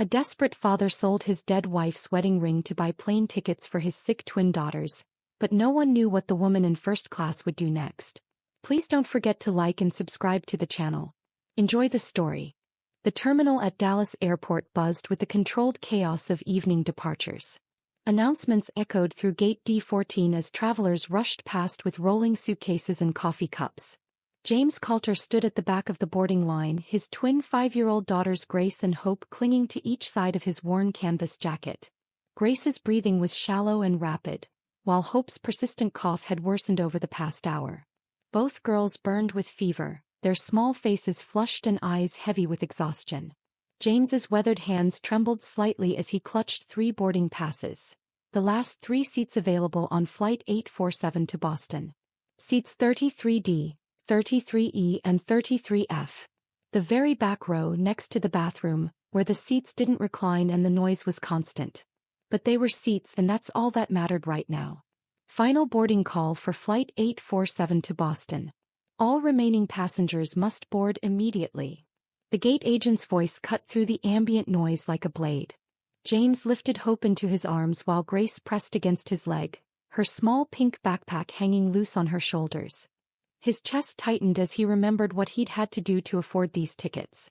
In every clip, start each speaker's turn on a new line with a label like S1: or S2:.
S1: A desperate father sold his dead wife's wedding ring to buy plane tickets for his sick twin daughters, but no one knew what the woman in first class would do next. Please don't forget to like and subscribe to the channel. Enjoy the story. The terminal at Dallas Airport buzzed with the controlled chaos of evening departures. Announcements echoed through Gate D14 as travelers rushed past with rolling suitcases and coffee cups. James Coulter stood at the back of the boarding line, his twin 5-year-old daughters Grace and Hope clinging to each side of his worn canvas jacket. Grace's breathing was shallow and rapid, while Hope's persistent cough had worsened over the past hour. Both girls burned with fever, their small faces flushed and eyes heavy with exhaustion. James's weathered hands trembled slightly as he clutched 3 boarding passes. The last 3 seats available on Flight 847 to Boston. Seats 33D, 33E and 33F. The very back row next to the bathroom, where the seats didn't recline and the noise was constant. But they were seats and that's all that mattered right now. Final boarding call for Flight 847 to Boston. All remaining passengers must board immediately. The gate agent's voice cut through the ambient noise like a blade. James lifted Hope into his arms while Grace pressed against his leg, her small pink backpack hanging loose on her shoulders. His chest tightened as he remembered what he'd had to do to afford these tickets.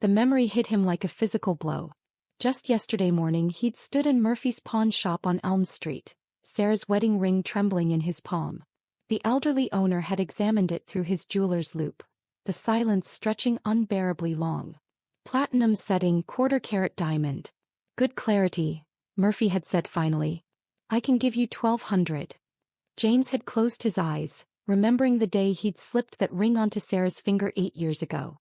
S1: The memory hit him like a physical blow. Just yesterday morning he'd stood in Murphy's pawn shop on Elm Street, Sarah's wedding ring trembling in his palm. The elderly owner had examined it through his jeweler's loupe, the silence stretching unbearably long. Platinum setting, quarter-carat diamond. Good clarity, Murphy had said finally. I can give you 1,200. James had closed his eyes, remembering the day he'd slipped that ring onto Sarah's finger 8 years ago.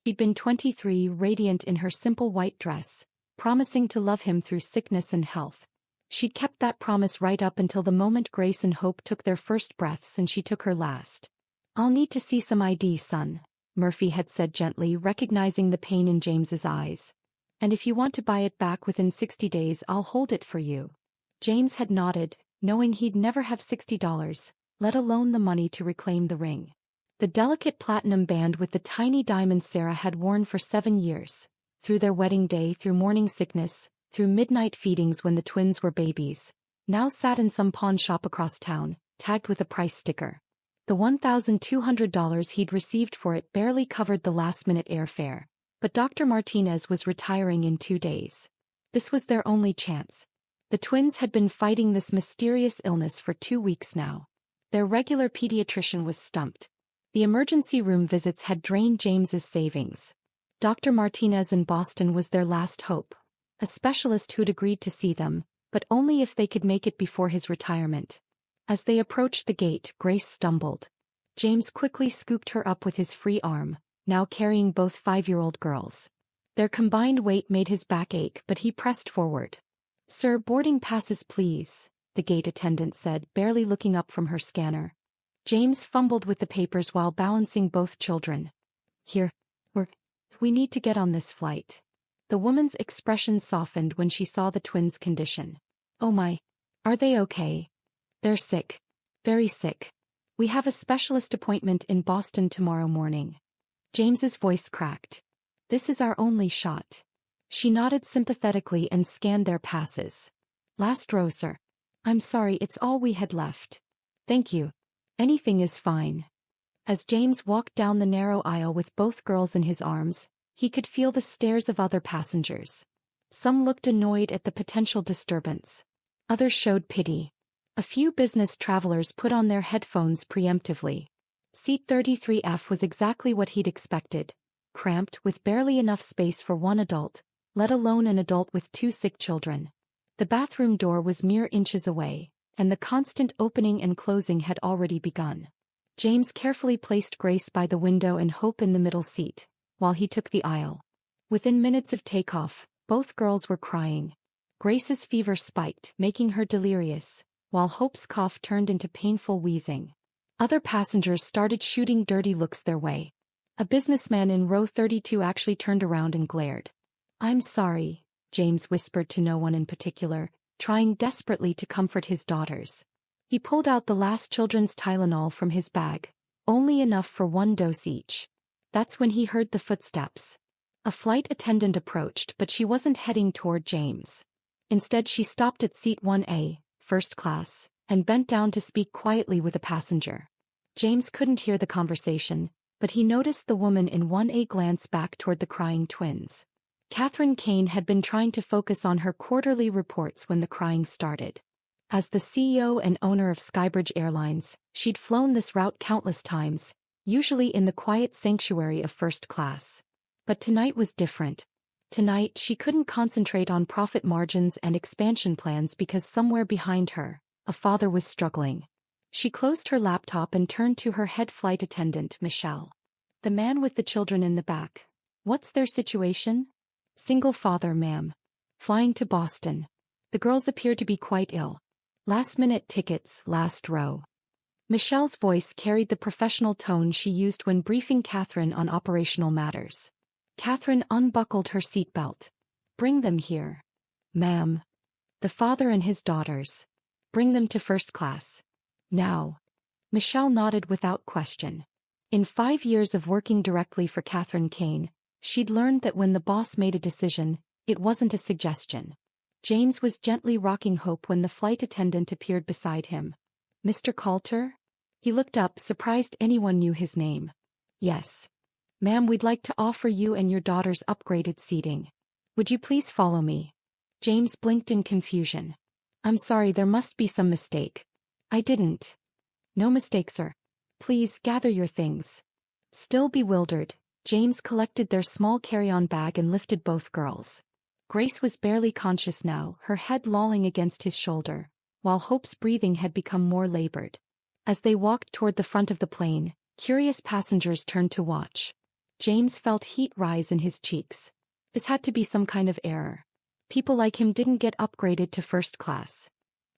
S1: She'd been 23, radiant in her simple white dress, promising to love him through sickness and health. She'd kept that promise right up until the moment Grace and Hope took their first breaths and she took her last. I'll need to see some ID, son, Murphy had said gently, recognizing the pain in James's eyes. And if you want to buy it back within 60 days, I'll hold it for you. James had nodded, knowing he'd never have $60, let alone the money to reclaim the ring. The delicate platinum band with the tiny diamond Sarah had worn for 7 years, through their wedding day, through morning sickness, through midnight feedings when the twins were babies, now sat in some pawn shop across town, tagged with a price sticker. The $1,200 he'd received for it barely covered the last-minute airfare, but Dr. Martinez was retiring in 2 days. This was their only chance. The twins had been fighting this mysterious illness for 2 weeks now. Their regular pediatrician was stumped. The emergency room visits had drained James's savings. Dr. Martinez in Boston was their last hope, a specialist who'd agreed to see them, but only if they could make it before his retirement. As they approached the gate, Grace stumbled. James quickly scooped her up with his free arm, now carrying both 5-year-old girls. Their combined weight made his back ache, but he pressed forward. Sir, boarding passes please, the gate attendant said, barely looking up from her scanner. James fumbled with the papers while balancing both children. Here, we need to get on this flight. The woman's expression softened when she saw the twins' condition. Oh my, are they okay? They're sick. Very sick. We have a specialist appointment in Boston tomorrow morning. James's voice cracked. This is our only shot. She nodded sympathetically and scanned their passes. Last row, sir. I'm sorry, it's all we had left. Thank you. Anything is fine. As James walked down the narrow aisle with both girls in his arms, he could feel the stares of other passengers. Some looked annoyed at the potential disturbance. Others showed pity. A few business travelers put on their headphones preemptively. Seat 33F was exactly what he'd expected, cramped with barely enough space for one adult, let alone an adult with 2 sick children. The bathroom door was mere inches away, and the constant opening and closing had already begun. James carefully placed Grace by the window and Hope in the middle seat, while he took the aisle. Within minutes of takeoff, both girls were crying. Grace's fever spiked, making her delirious, while Hope's cough turned into painful wheezing. Other passengers started shooting dirty looks their way. A businessman in row 32 actually turned around and glared. I'm sorry, James whispered to no one in particular, trying desperately to comfort his daughters. He pulled out the last children's Tylenol from his bag, only enough for 1 dose each. That's when he heard the footsteps. A flight attendant approached, but she wasn't heading toward James. Instead, she stopped at seat 1A, first class, and bent down to speak quietly with a passenger. James couldn't hear the conversation, but he noticed the woman in 1A glance back toward the crying twins. Catherine Kane had been trying to focus on her quarterly reports when the crying started. As the CEO and owner of Skybridge Airlines, she'd flown this route countless times, usually in the quiet sanctuary of first class. But tonight was different. Tonight she couldn't concentrate on profit margins and expansion plans because somewhere behind her, a father was struggling. She closed her laptop and turned to her head flight attendant, Michelle. The man with the children in the back. What's their situation? Single father, ma'am. Flying to Boston. The girls appear to be quite ill. Last-minute tickets, last row. Michelle's voice carried the professional tone she used when briefing Catherine on operational matters. Catherine unbuckled her seatbelt. Bring them here. Ma'am. The father and his daughters. Bring them to first class. Now. Michelle nodded without question. In 5 years of working directly for Catherine Kane, she'd learned that when the boss made a decision, it wasn't a suggestion. James was gently rocking Hope when the flight attendant appeared beside him. Mr. Coulter? He looked up, surprised anyone knew his name. Yes. Ma'am, we'd like to offer you and your daughters upgraded seating. Would you please follow me? James blinked in confusion. I'm sorry, there must be some mistake. I didn't. No mistake, sir. Please gather your things. Still bewildered, James collected their small carry-on bag and lifted both girls. Grace was barely conscious now, her head lolling against his shoulder, while Hope's breathing had become more labored. As they walked toward the front of the plane, curious passengers turned to watch. James felt heat rise in his cheeks. This had to be some kind of error. People like him didn't get upgraded to first class.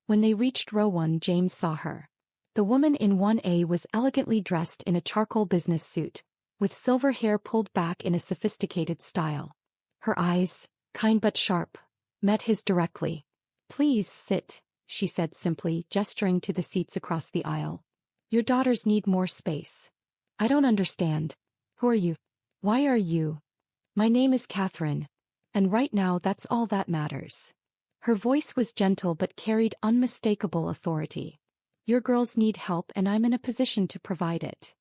S1: When they reached row 1, James saw her. The woman in 1A was elegantly dressed in a charcoal business suit, with silver hair pulled back in a sophisticated style. Her eyes, kind but sharp, met his directly. Please sit, she said simply, gesturing to the seats across the aisle. Your daughters need more space. I don't understand. Who are you? Why are you? My name is Catherine. And right now that's all that matters. Her voice was gentle but carried unmistakable authority. Your girls need help and I'm in a position to provide it.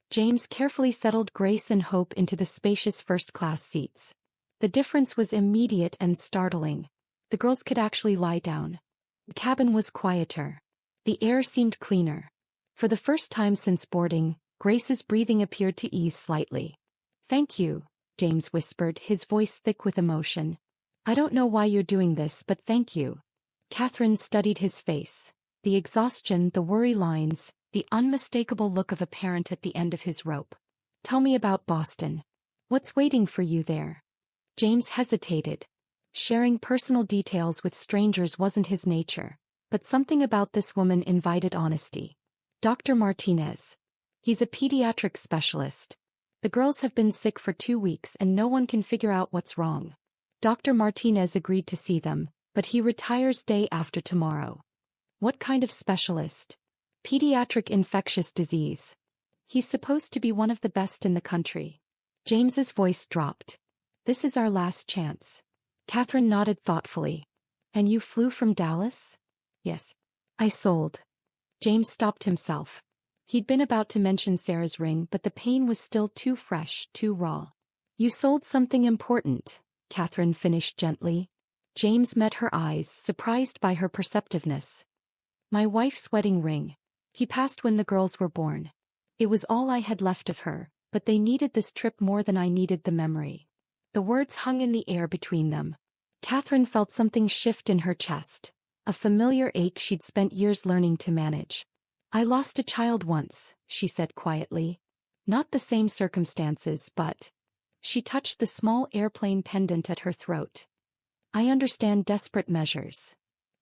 S1: James carefully settled Grace and Hope into the spacious first-class seats. The difference was immediate and startling. The girls could actually lie down. The cabin was quieter. The air seemed cleaner. For the first time since boarding, Grace's breathing appeared to ease slightly. Thank you, James whispered, his voice thick with emotion. I don't know why you're doing this, but thank you. Catherine studied his face. The exhaustion, the worry lines, the unmistakable look of a parent at the end of his rope. Tell me about Boston. What's waiting for you there? James hesitated. Sharing personal details with strangers wasn't his nature, but something about this woman invited honesty. Dr. Martinez. He's a pediatric specialist. The girls have been sick for 2 weeks and no one can figure out what's wrong. Dr. Martinez agreed to see them, but he retires day after tomorrow. What kind of specialist? Pediatric infectious disease. He's supposed to be one of the best in the country. James's voice dropped. This is our last chance. Catherine nodded thoughtfully. And you flew from Dallas? Yes. I sold. James stopped himself. He'd been about to mention Sarah's ring, but the pain was still too fresh, too raw. You sold something important, Catherine finished gently. James met her eyes, surprised by her perceptiveness. My wife's wedding ring. He passed when the girls were born. It was all I had left of her, but they needed this trip more than I needed the memory. The words hung in the air between them. Catherine felt something shift in her chest, a familiar ache she'd spent years learning to manage. I lost a child once, she said quietly. Not the same circumstances, but... She touched the small airplane pendant at her throat. I understand desperate measures.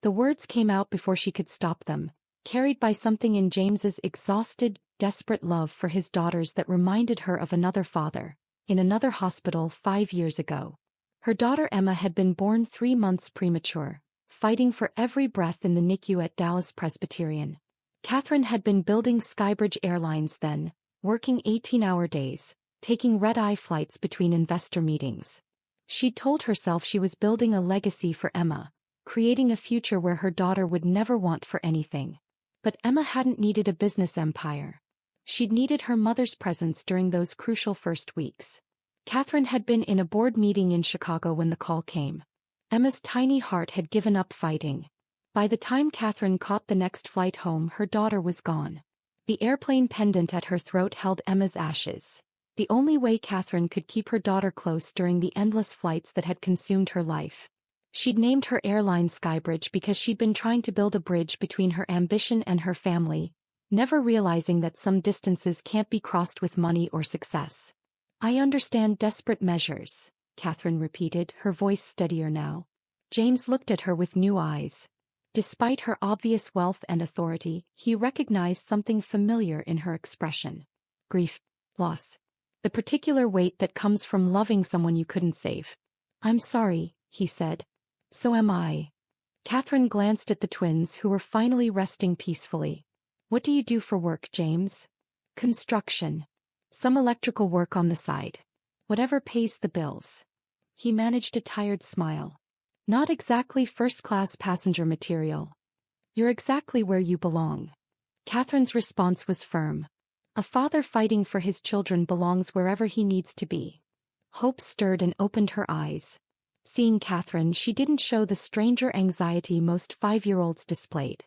S1: The words came out before she could stop them, carried by something in James's exhausted, desperate love for his daughters that reminded her of another father, in another hospital 5 years ago. Her daughter Emma had been born 3 months premature, fighting for every breath in the NICU at Dallas Presbyterian. Catherine had been building Skybridge Airlines then, working 18-hour days, taking red-eye flights between investor meetings. She'd told herself she was building a legacy for Emma, creating a future where her daughter would never want for anything. But Emma hadn't needed a business empire. She'd needed her mother's presence during those crucial first weeks. Catherine had been in a board meeting in Chicago when the call came. Emma's tiny heart had given up fighting. By the time Catherine caught the next flight home, her daughter was gone. The airplane pendant at her throat held Emma's ashes. The only way Catherine could keep her daughter close during the endless flights that had consumed her life. She'd named her airline Skybridge because she'd been trying to build a bridge between her ambition and her family, never realizing that some distances can't be crossed with money or success. "I understand desperate measures," Catherine repeated, her voice steadier now. James looked at her with new eyes. Despite her obvious wealth and authority, he recognized something familiar in her expression. Grief, loss. The particular weight that comes from loving someone you couldn't save. "I'm sorry," he said. "So am I." Catherine glanced at the twins who were finally resting peacefully. "What do you do for work, James?" "Construction. Some electrical work on the side. Whatever pays the bills." He managed a tired smile. "Not exactly first-class passenger material." "You're exactly where you belong." Catherine's response was firm. A father fighting for his children belongs wherever he needs to be. Hope stirred and opened her eyes. Seeing Catherine, she didn't show the stranger anxiety most 5-year-olds displayed.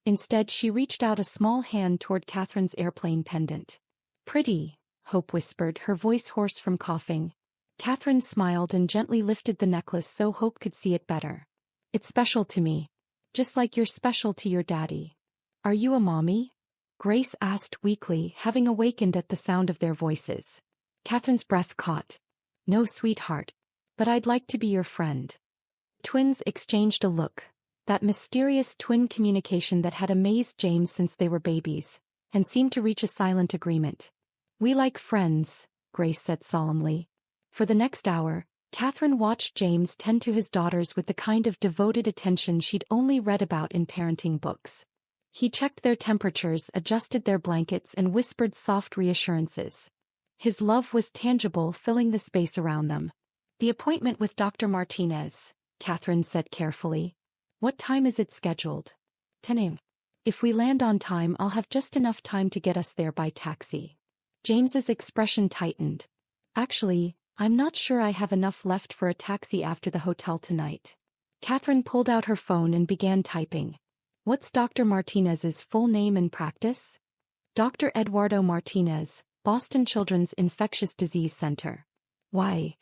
S1: Instead, she reached out a small hand toward Catherine's airplane pendant. "Pretty," Hope whispered, her voice hoarse from coughing. Catherine smiled and gently lifted the necklace so Hope could see it better. "It's special to me. Just like you're special to your daddy." "Are you a mommy?" Grace asked weakly, having awakened at the sound of their voices. Catherine's breath caught. "No, sweetheart. But I'd like to be your friend." Twins exchanged a look, that mysterious twin communication that had amazed James since they were babies, and seemed to reach a silent agreement. "We like friends," Grace said solemnly. For the next hour, Catherine watched James tend to his daughters with the kind of devoted attention she'd only read about in parenting books. He checked their temperatures, adjusted their blankets, and whispered soft reassurances. His love was tangible, filling the space around them. "The appointment with Dr. Martinez," Catherine said carefully. "What time is it scheduled?" 10 a.m. "If we land on time, I'll have just enough time to get us there by taxi." James's expression tightened. "Actually, I'm not sure I have enough left for a taxi after the hotel tonight." Catherine pulled out her phone and began typing. "What's Dr. Martinez's full name and practice?" "Dr. Eduardo Martinez, Boston Children's Infectious Disease Center." "Why?"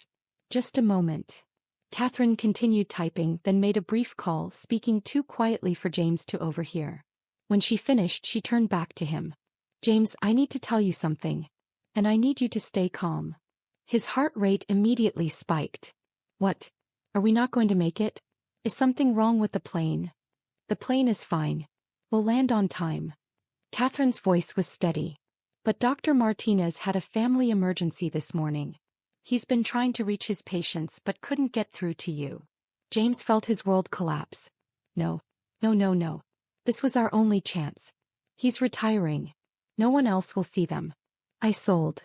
S1: "Just a moment." Catherine continued typing, then made a brief call, speaking too quietly for James to overhear. When she finished, she turned back to him. "James, I need to tell you something. And I need you to stay calm." His heart rate immediately spiked. "What? Are we not going to make it? Is something wrong with the plane?" "The plane is fine. We'll land on time." Catherine's voice was steady. "But Dr. Martinez had a family emergency this morning. He's been trying to reach his patients but couldn't get through to you." James felt his world collapse. No. No. This was our only chance. He's retiring. No one else will see them. I sold."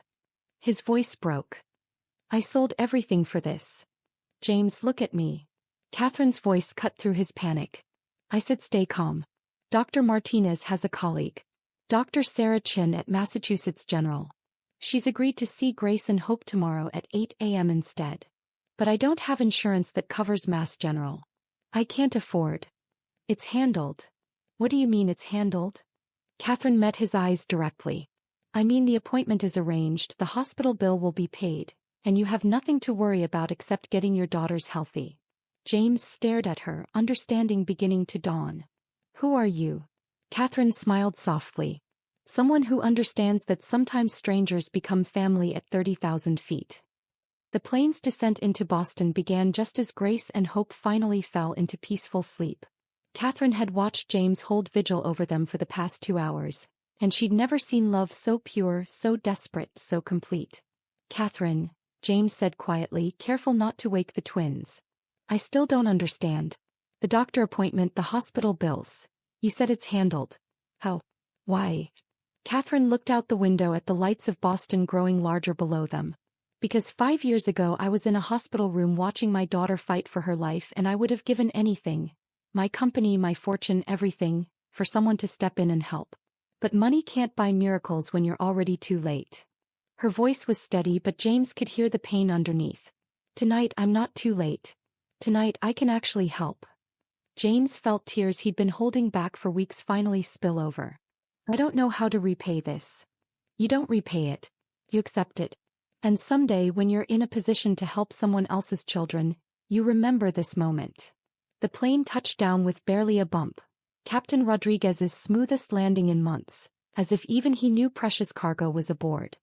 S1: His voice broke. "I sold everything for this." "James, look at me." Catherine's voice cut through his panic. "I said stay calm. Dr. Martinez has a colleague. Dr. Sarah Chin at Massachusetts General. She's agreed to see Grace and Hope tomorrow at 8 a.m. instead. But I don't have insurance that covers Mass General. I can't afford." "It's handled." "What do you mean it's handled?" Catherine met his eyes directly. "I mean the appointment is arranged, the hospital bill will be paid, and you have nothing to worry about except getting your daughters healthy." James stared at her, understanding beginning to dawn. "Who are you?" Catherine smiled softly. "Someone who understands that sometimes strangers become family at 30,000 feet." The plane's descent into Boston began just as Grace and Hope finally fell into peaceful sleep. Catherine had watched James hold vigil over them for the past 2 hours, and she'd never seen love so pure, so desperate, so complete. "Catherine," James said quietly, careful not to wake the twins. "I still don't understand. The doctor appointment, the hospital bills. You said it's handled. How? Why?" Catherine looked out the window at the lights of Boston growing larger below them. Because 5 years ago I was in a hospital room watching my daughter fight for her life and I would have given anything, my company, my fortune, everything, for someone to step in and help. But money can't buy miracles when you're already too late. Her voice was steady but James could hear the pain underneath. Tonight I'm not too late. Tonight I can actually help. James felt tears he'd been holding back for weeks finally spill over. I don't know how to repay this. You don't repay it. You accept it. And someday when you're in a position to help someone else's children, you remember this moment. The plane touched down with barely a bump. Captain Rodriguez's smoothest landing in months, as if even he knew precious cargo was aboard.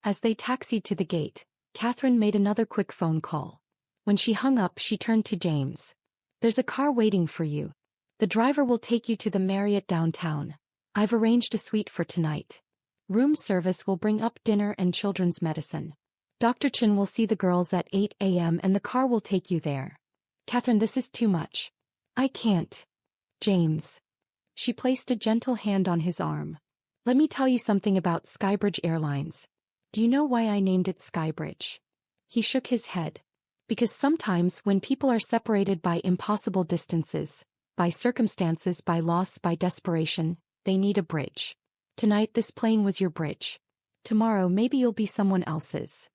S1: As they taxied to the gate, Catherine made another quick phone call. When she hung up, she turned to James. There's a car waiting for you. The driver will take you to the Marriott downtown. I've arranged a suite for tonight. Room service will bring up dinner and children's medicine. Dr. Chin will see the girls at 8 a.m. and the car will take you there. Catherine, this is too much. I can't. James. She placed a gentle hand on his arm. Let me tell you something about Skybridge Airlines. Do you know why I named it Skybridge? He shook his head. Because sometimes when people are separated by impossible distances, by circumstances, by loss, by desperation, they need a bridge. Tonight this plane was your bridge. Tomorrow maybe you'll be someone else's.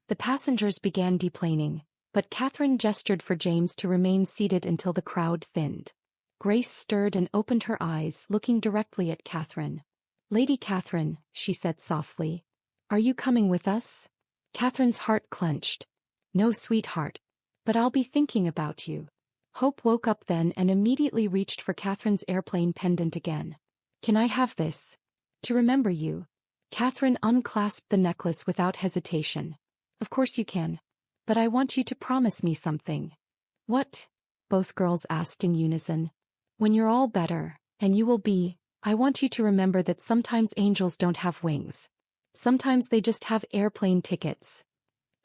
S1: The passengers began deplaning, but Catherine gestured for James to remain seated until the crowd thinned. Grace stirred and opened her eyes, looking directly at Catherine. Lady Catherine, she said softly. Are you coming with us? Catherine's heart clenched. No, sweetheart. But I'll be thinking about you. Hope woke up then and immediately reached for Catherine's airplane pendant again. Can I have this? To remember you. Catherine unclasped the necklace without hesitation. Of course you can. But I want you to promise me something. What? Both girls asked in unison. When you're all better, and you will be, I want you to remember that sometimes angels don't have wings. Sometimes they just have airplane tickets.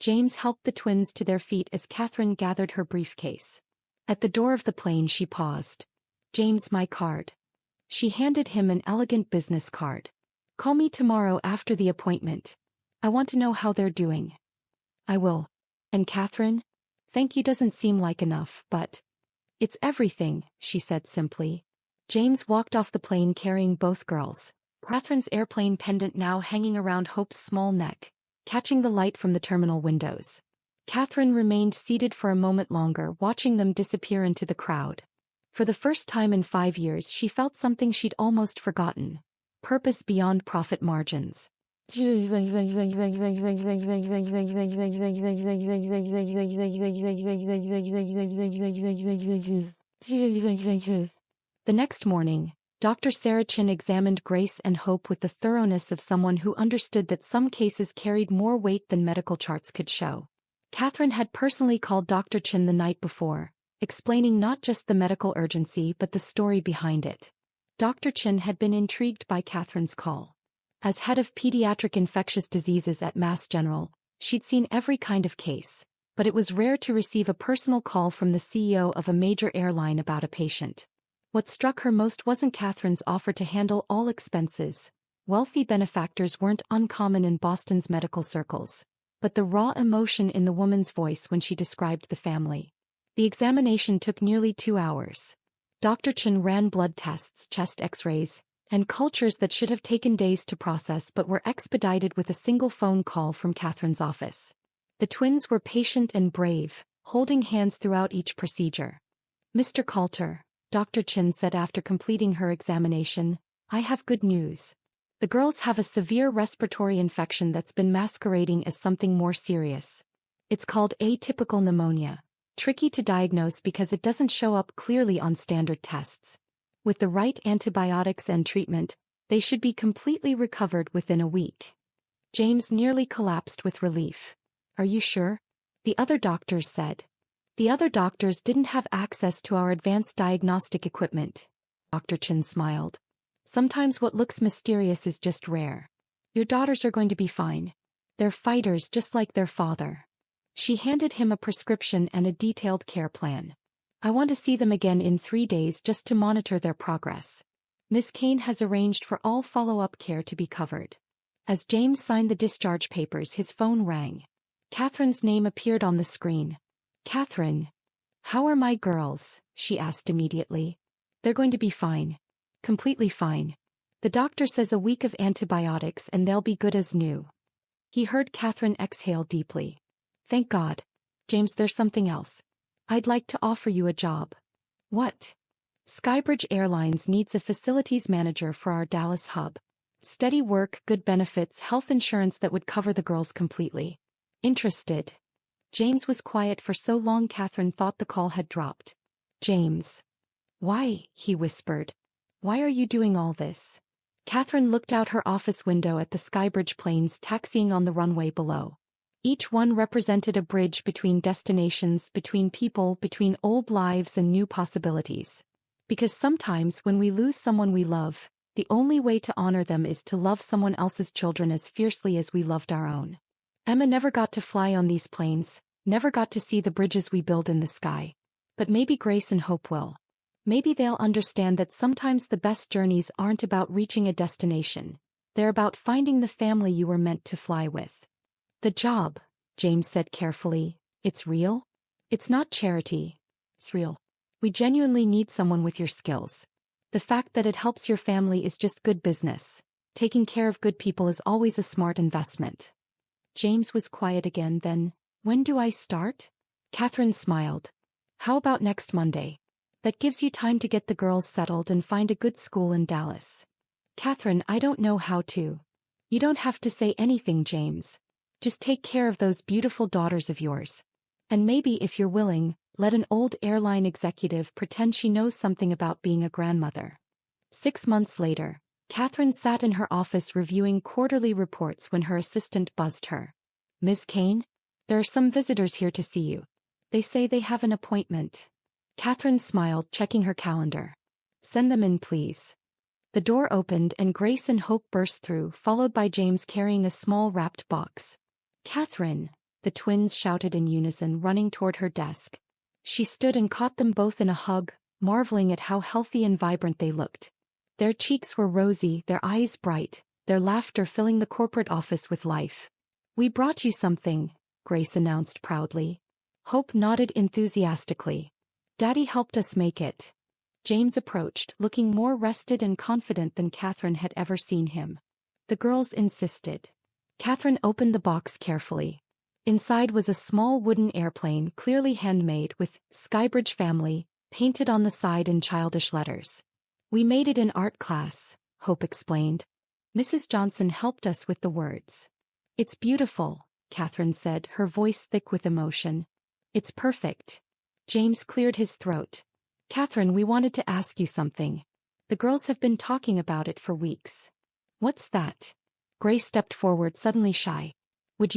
S1: James helped the twins to their feet as Catherine gathered her briefcase. At the door of the plane she paused. James, my card. She handed him an elegant business card. Call me tomorrow after the appointment. I want to know how they're doing. I will. And Catherine? Thank you doesn't seem like enough, but... It's everything, she said simply. James walked off the plane carrying both girls. Catherine's airplane pendant now hanging around Hope's small neck, catching the light from the terminal windows. Catherine remained seated for a moment longer, watching them disappear into the crowd. For the first time in 5 years she felt something she'd almost forgotten. Purpose beyond profit margins. The next morning, Dr. Sarah Chin examined Grace and Hope with the thoroughness of someone who understood that some cases carried more weight than medical charts could show. Catherine had personally called Dr. Chin the night before, explaining not just the medical urgency but the story behind it. Dr. Chin had been intrigued by Catherine's call. As head of pediatric infectious diseases at Mass General, she'd seen every kind of case, but it was rare to receive a personal call from the CEO of a major airline about a patient. What struck her most wasn't Catherine's offer to handle all expenses. Wealthy benefactors weren't uncommon in Boston's medical circles, but the raw emotion in the woman's voice when she described the family. The examination took nearly 2 hours. Dr. Chin ran blood tests, chest x-rays, and cultures that should have taken days to process but were expedited with a single phone call from Catherine's office. The twins were patient and brave, holding hands throughout each procedure. Mr. Coulter, Dr. Chin said after completing her examination, I have good news. The girls have a severe respiratory infection that's been masquerading as something more serious. It's called atypical pneumonia, tricky to diagnose because it doesn't show up clearly on standard tests. With the right antibiotics and treatment, they should be completely recovered within a week. James nearly collapsed with relief. Are you sure? The other doctors said. The other doctors didn't have access to our advanced diagnostic equipment. Dr. Chin smiled. Sometimes what looks mysterious is just rare. Your daughters are going to be fine. They're fighters just like their father. She handed him a prescription and a detailed care plan. I want to see them again in 3 days just to monitor their progress. Miss Kane has arranged for all follow-up care to be covered. As James signed the discharge papers, his phone rang. Catherine's name appeared on the screen. "Catherine. How are my girls?" she asked immediately. "They're going to be fine. Completely fine. The doctor says a week of antibiotics and they'll be good as new." He heard Catherine exhale deeply. "Thank God. James, there's something else. I'd like to offer you a job." "What?" "Skybridge Airlines needs a facilities manager for our Dallas hub. Steady work, good benefits, health insurance that would cover the girls completely. Interested?" James was quiet for so long Catherine thought the call had dropped. "James." "Why?" he whispered. "Why are you doing all this?" Catherine looked out her office window at the Skybridge planes taxiing on the runway below. Each one represented a bridge between destinations, between people, between old lives and new possibilities. Because sometimes when we lose someone we love, the only way to honor them is to love someone else's children as fiercely as we loved our own. Emma never got to fly on these planes, never got to see the bridges we build in the sky. But maybe Grace and Hope will. Maybe they'll understand that sometimes the best journeys aren't about reaching a destination. They're about finding the family you were meant to fly with. "The job," James said carefully, "it's real? It's not charity. It's real. We genuinely need someone with your skills. The fact that it helps your family is just good business. Taking care of good people is always a smart investment." James was quiet again. "Then, when do I start?" Catherine smiled. "How about next Monday? That gives you time to get the girls settled and find a good school in Dallas." "Catherine, I don't know how to." "You don't have to say anything, James. Just take care of those beautiful daughters of yours. And maybe, if you're willing, let an old airline executive pretend she knows something about being a grandmother." 6 months later, Catherine sat in her office reviewing quarterly reports when her assistant buzzed her. "Ms. Kane, there are some visitors here to see you. They say they have an appointment." Catherine smiled, checking her calendar. "Send them in, please." The door opened and Grace and Hope burst through, followed by James carrying a small wrapped box. "Catherine," the twins shouted in unison, running toward her desk. She stood and caught them both in a hug, marveling at how healthy and vibrant they looked. Their cheeks were rosy, their eyes bright, their laughter filling the corporate office with life. "We brought you something," Grace announced proudly. Hope nodded enthusiastically. "Daddy helped us make it." James approached, looking more rested and confident than Catherine had ever seen him. The girls insisted. Catherine opened the box carefully. Inside was a small wooden airplane, clearly handmade, with "Skybridge Family" painted on the side in childish letters. "We made it in art class," Hope explained. "Mrs. Johnson helped us with the words." "It's beautiful," Catherine said, her voice thick with emotion. "It's perfect." James cleared his throat. "Catherine, we wanted to ask you something. The girls have been talking about it for weeks." "What's that?" Grace stepped forward, suddenly shy. Would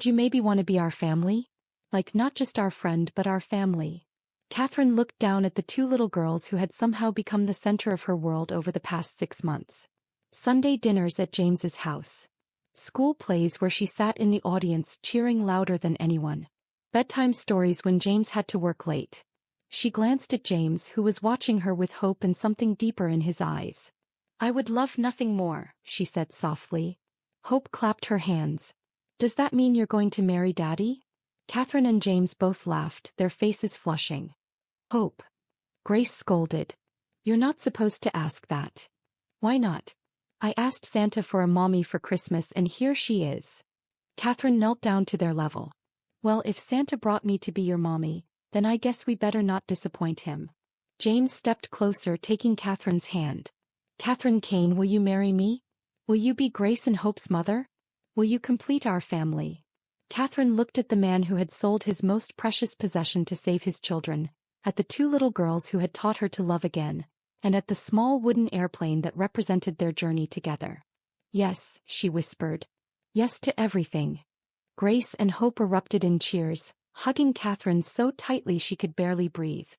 S1: you maybe want to be our family? Like, not just our friend but our family." Catherine looked down at the two little girls who had somehow become the center of her world over the past 6 months. Sunday dinners at James's house. School plays where she sat in the audience cheering louder than anyone. Bedtime stories when James had to work late. She glanced at James, who was watching her with hope and something deeper in his eyes. "I would love nothing more," she said softly. Hope clapped her hands. "Does that mean you're going to marry Daddy?" Catherine and James both laughed, their faces flushing. "Hope," Grace scolded. "You're not supposed to ask that." "Why not? I asked Santa for a mommy for Christmas and here she is." Catherine knelt down to their level. "Well, if Santa brought me to be your mommy, then I guess we better not disappoint him." James stepped closer, taking Catherine's hand. "Catherine Kane, will you marry me? Will you be Grace and Hope's mother? Will you complete our family?" Catherine looked at the man who had sold his most precious possession to save his children, at the two little girls who had taught her to love again, and at the small wooden airplane that represented their journey together. "Yes," she whispered. "Yes to everything." Grace and Hope erupted in cheers, hugging Catherine so tightly she could barely breathe.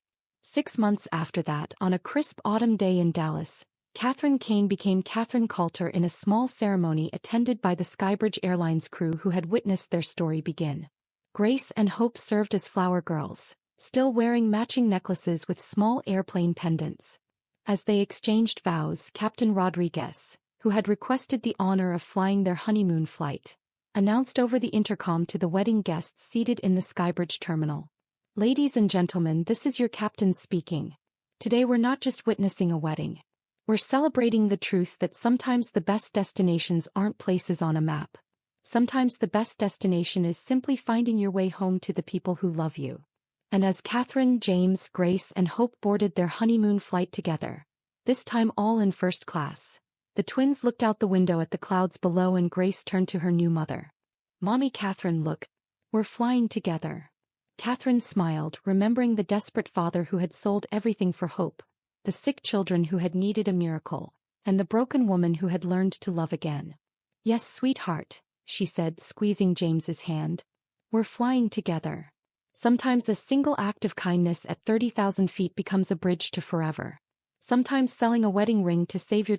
S1: 6 months after that, on a crisp autumn day in Dallas, Catherine Kane became Catherine Coulter in a small ceremony attended by the Skybridge Airlines crew who had witnessed their story begin. Grace and Hope served as flower girls, still wearing matching necklaces with small airplane pendants. As they exchanged vows, Captain Rodriguez, who had requested the honor of flying their honeymoon flight, announced over the intercom to the wedding guests seated in the Skybridge terminal. "Ladies and gentlemen, this is your captain speaking. Today we're not just witnessing a wedding. We're celebrating the truth that sometimes the best destinations aren't places on a map. Sometimes the best destination is simply finding your way home to the people who love you." And as Catherine, James, Grace, and Hope boarded their honeymoon flight together, this time all in first class, the twins looked out the window at the clouds below and Grace turned to her new mother. "Mommy Catherine, look. We're flying together." Catherine smiled, remembering the desperate father who had sold everything for Hope, the sick children who had needed a miracle, and the broken woman who had learned to love again. "Yes, sweetheart," she said, squeezing James's hand. "We're flying together. Sometimes a single act of kindness at 30,000 feet becomes a bridge to forever. Sometimes selling a wedding ring to save your